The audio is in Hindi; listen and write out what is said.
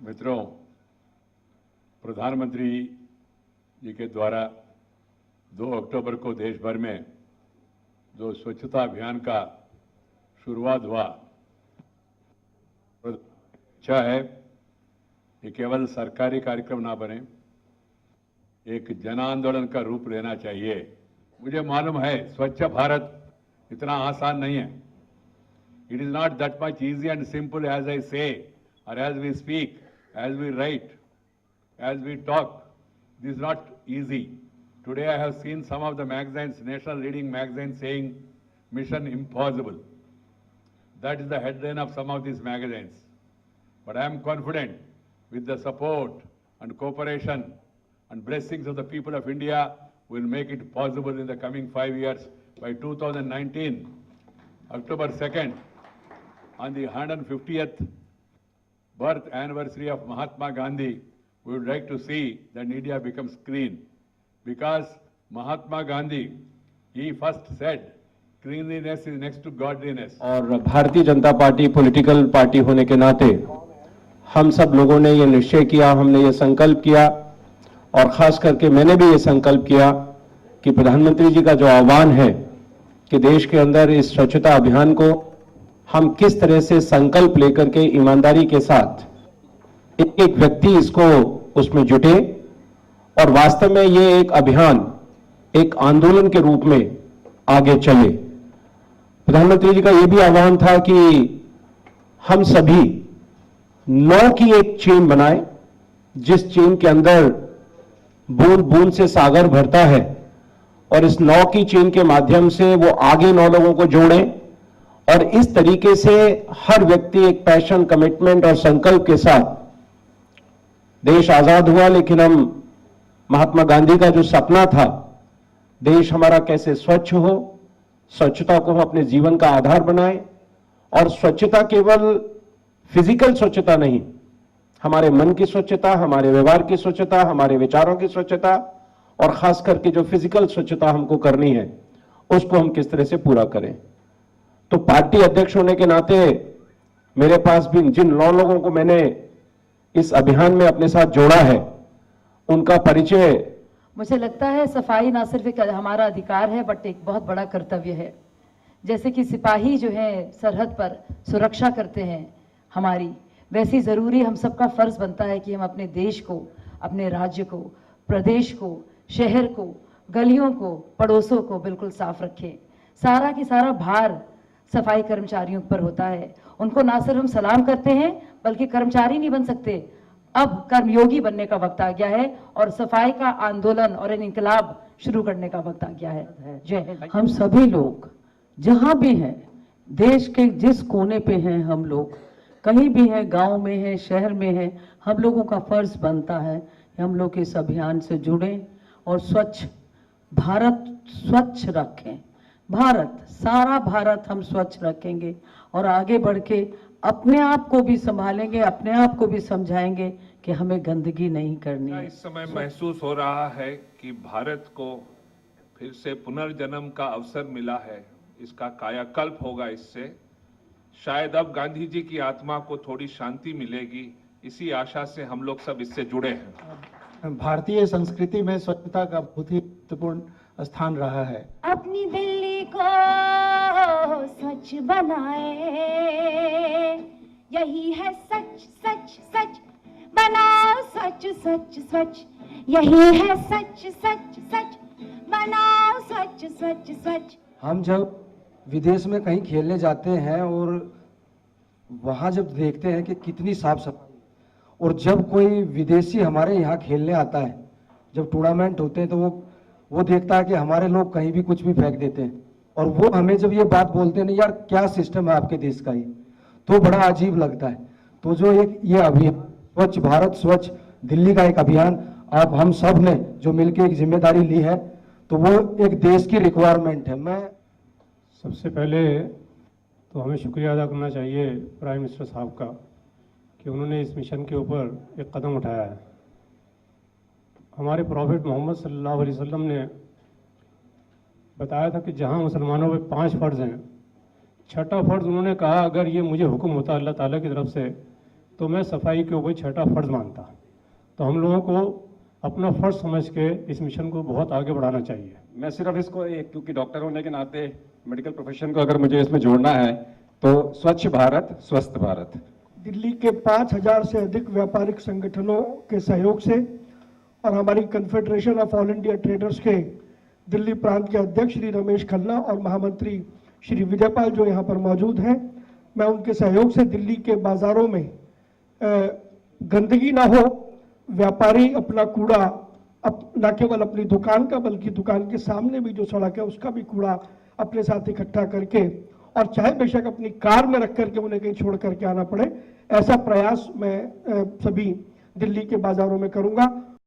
मित्रों, प्रधानमंत्री जी के द्वारा 2 अक्टूबर को देश भर में जो स्वच्छता अभियान का शुरुआत हुआ, इच्छा है कि केवल सरकारी कार्यक्रम ना बने, एक जन आंदोलन का रूप लेना चाहिए। मुझे मालूम है स्वच्छ भारत इतना आसान नहीं है। It is not that much easy and simple as I say or as we speak, as we write, as we talk. This is not easy. Today I have seen some of the magazines, national leading magazines, saying mission impossible. That is the headline of some of these magazines. But I am confident with the support and cooperation and blessings of the people of India, we will make it possible in the coming 5 years. By 2019, October 2nd, on the 150th birth anniversary of Mahatma Gandhi, we would like to see that India becomes clean. Because Mahatma Gandhi, he first said, cleanliness is next to godliness. और Bharatiya Janata party political party होने के नाते हम सब लोगों ने ये निश्चय किया, हमने ये संकल्प किया और खास करके मैंने भी ये संकल्प किया कि प्रधानमंत्री जी का जो आह्वान है कि देश के अंदर इस स्वच्छता अभियान को हम किस तरह से संकल्प लेकर के ईमानदारी के साथ एक एक व्यक्ति इसको उसमें जुटे और वास्तव में ये एक अभियान एक आंदोलन के रूप में आगे चले। प्रधानमंत्री जी का यह भी आह्वान था कि हम सभी 9 की एक चेन बनाए, जिस चेन के अंदर बूंद बूंद से सागर भरता है और इस 9 की चेन के माध्यम से वो आगे 9 लोगों को जोड़ें और इस तरीके से हर व्यक्ति एक पैशन, कमिटमेंट और संकल्प के साथ देश आजाद हुआ। लेकिन हम महात्मा गांधी का जो सपना था, देश हमारा कैसे स्वच्छ हो, स्वच्छता को हम अपने जीवन का आधार बनाएं और स्वच्छता केवल फिजिकल स्वच्छता नहीं, हमारे मन की स्वच्छता, हमारे व्यवहार की स्वच्छता, हमारे विचारों की स्वच्छता और खास करके जो फिजिकल स्वच्छता हमको करनी है उसको हम किस तरह से पूरा करें। तो पार्टी अध्यक्ष होने के नाते मेरे पास भी जिन 9 लोगों को मैंने इस अभियान में अपने साथ जोड़ा है उनका परिचय। मुझे लगता है सफाई ना सिर्फ एक हमारा अधिकार है बट एक बहुत बड़ा कर्तव्य है। जैसे कि सिपाही जो है सरहद पर सुरक्षा करते हैं हमारी, वैसी जरूरी हम सबका फर्ज बनता है कि हम अपने देश को, अपने राज्य को, प्रदेश को, शहर को, गलियों को, पड़ोसों को बिल्कुल साफ रखें। सारा की सारा भार सफाई कर्मचारियों पर होता है। उनको ना सिर्फ हम सलाम करते हैं बल्कि कर्मचारी नहीं बन सकते, अब कर्मयोगी बनने का वक्त आ गया है और सफाई का आंदोलन और एक इंकलाब शुरू करने का वक्त आ गया है। जय हिंद। हम सभी लोग जहां भी हैं, देश के जिस कोने पे हैं, हम लोग कहीं भी हैं, गांव में हैं, शहर में हैं, हम लोगों का फर्ज बनता है कि हम लोग इस अभियान से जुड़ें और स्वच्छ भारत स्वच्छ रखें। भारत, सारा भारत हम स्वच्छ रखेंगे और आगे बढ़ के अपने आप को भी संभालेंगे, अपने आप को भी समझाएंगे कि हमें गंदगी नहीं करनी है। इस समय महसूस हो रहा है कि भारत को फिर से पुनर्जन्म का अवसर मिला है, इसका कायाकल्प होगा। इससे शायद अब गांधी जी की आत्मा को थोड़ी शांति मिलेगी, इसी आशा से हम लोग सब इससे जुड़े हैं। भारतीय संस्कृति में स्वच्छता का बहुत ही महत्वपूर्ण स्थान रहा है। अपनी दिल्ली को स्वच्छ बनाए, यही है सच सच सच, बनाओ स्वच्छ स्वच्छ स्वच्छ, यही है सच सच सच, बनाओ स्वच्छ स्वच्छ स्वच्छ। हम जब विदेश में कहीं खेलने जाते हैं और वहाँ जब देखते हैं कि कितनी साफ सफाई, और जब कोई विदेशी हमारे यहाँ खेलने आता है, जब टूर्नामेंट होते हैं तो वो देखता है कि हमारे लोग कहीं भी कुछ भी फेंक देते हैं और वो हमें जब ये बात बोलते हैं, नहीं यार क्या सिस्टम है आपके देश का, ही तो बड़ा अजीब लगता है। तो जो एक ये अभियान स्वच्छ भारत स्वच्छ दिल्ली का एक अभियान आप हम सब ने जो मिलकर एक जिम्मेदारी ली है, तो वो एक देश की रिक्वायरमेंट है। मैं सबसे पहले तो हमें शुक्रिया अदा करना चाहिए प्राइम मिनिस्टर साहब का कि उन्होंने इस मिशन के ऊपर एक कदम उठाया है। हमारे प्रॉफिट मोहम्मद सल्लल्लाहु अलैहि वसल्लम ने बताया था कि जहाँ मुसलमानों पे 5 फ़र्ज़ हैं, छठा फ़र्ज़ उन्होंने कहा अगर ये मुझे हुक्म होता अल्लाह ताला की तरफ से तो मैं सफाई के ऊपर छठा फर्ज मानता। तो हम लोगों को अपना फर्ज समझ के इस मिशन को बहुत आगे बढ़ाना चाहिए। मैं सिर्फ इसको एक, क्योंकि डॉक्टर होने के नाते मेडिकल प्रोफेशन को अगर मुझे इसमें जोड़ना है तो स्वच्छ भारत स्वस्थ भारत। दिल्ली के 5000 से अधिक व्यापारिक संगठनों के सहयोग से और हमारी confederation of all India traders के दिल्ली प्रांत के अध्यक्ष श्री रमेश खन्ना और महामंत्री श्री विजयपाल जो यहाँ पर मौजूद हैं, मैं उनके सहयोग से दिल्ली के बाजारों में गंदगी ना हो, व्यापारी अपना कूड़ा न केवल अपनी दुकान का बल्कि दुकान के सामने भी जो सड़क है उसका भी कूड़ा अपने साथ इकट्ठा करके और चाहे बेशक अपनी कार में रख करके उन्हें कहीं छोड़ करके आना पड़े, ऐसा प्रयास मैं सभी दिल्ली के बाजारों में करूंगा।